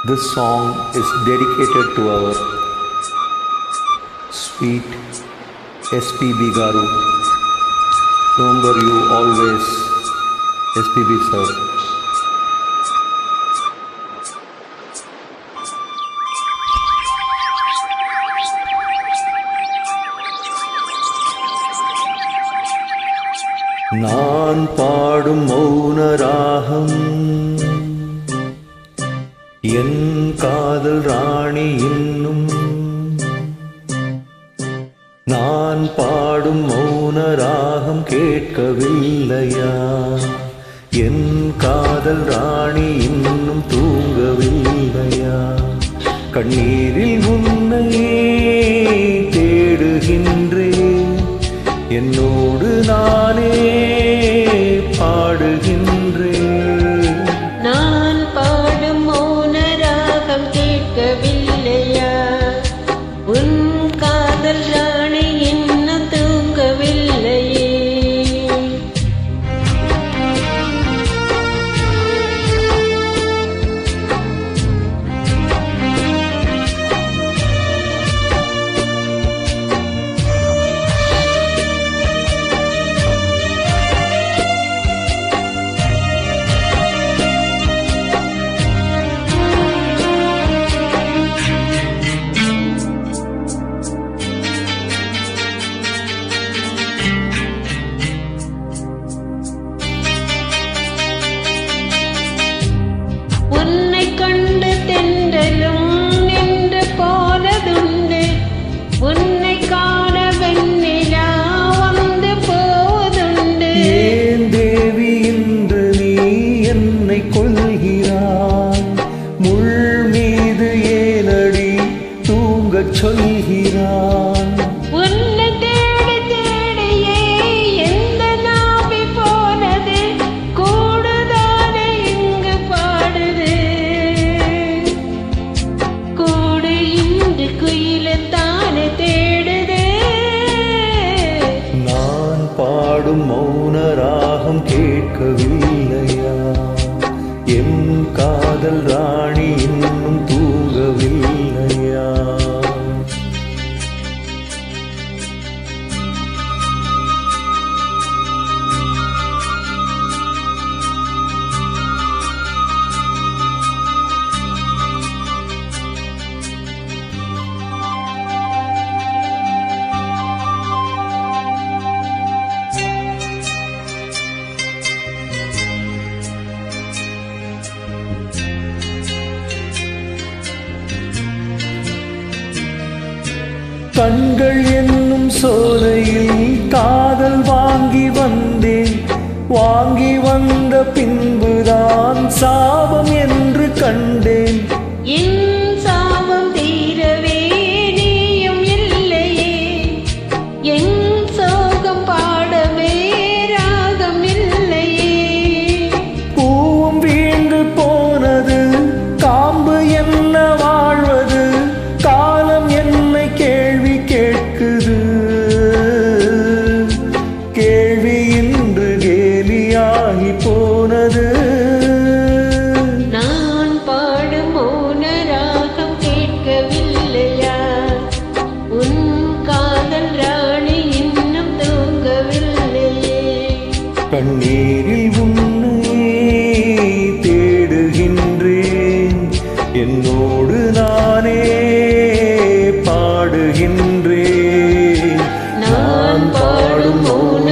This song is dedicated to our sweet SPB Garu. Remember you always, SPB sir. நான் பாடும் மௌன ராகம் என் காதல் ராணி இன்னும் நான் பாடும் மௌன ராகம் கேட்கவில்லையா என் காதல் ராணி இன்னும் தூங்கவில்லையா கண்ணீரில் உன்னை தேடுகின்றேன் என்னோடு நானே பாடுகின்றேன் நான் பாடும் மௌன ராகம் கேட்கவில்லையா உன் காதல் ராணி இன்னும் தூங்கவில்லையே உன்னை கண்டு தென்றலும் நின்று போனதுண்டு உன்னை காண வெண்ணிலா வந்து போவதுண்டு ஏன் தேவி இன்று நீ என்னை கொள்கிறாய் முள் மீது ஏனடி தூங்கச் சொல்கிறாய் உன்னை தேடி தேடியே எந்த நாவி போனது கூடுதானே இங்கு பாடுது கூடு இன்று குயிலத்தானே தேடுது நான் பாடும் மௌன ராகம் கேட்கவில்லையா என் காதல் ராணி இன்னும் தூங்கவில்லையா கண்கள் என்னும் சோலையில் காதல் வாங்கி வந்தேன் வாங்கி வந்த பின்புதான் சாபம் என்று கண்டேன் என் சாபம் தீரவே நீயும் இல்லையே என் சோகம் பாடவே ராகம் இல்லையே பூவும் வீழ்ந்து போனது காம்பு என்ன வாழ்வது காலம் என்னை கேள்வி கேட்குது கேள்வி இன்று கேலியாகி போனது நான் பாடும் மௌன ராகம் கேட்கவில்லையா உன் காதல் ராணி இன்னும் தூங்கவில்லையே கண்ணீரில் உன்னை தேடுகின்றேன் என்னோடு நானே பாடுகின்றேன் நான் பாடும் மௌன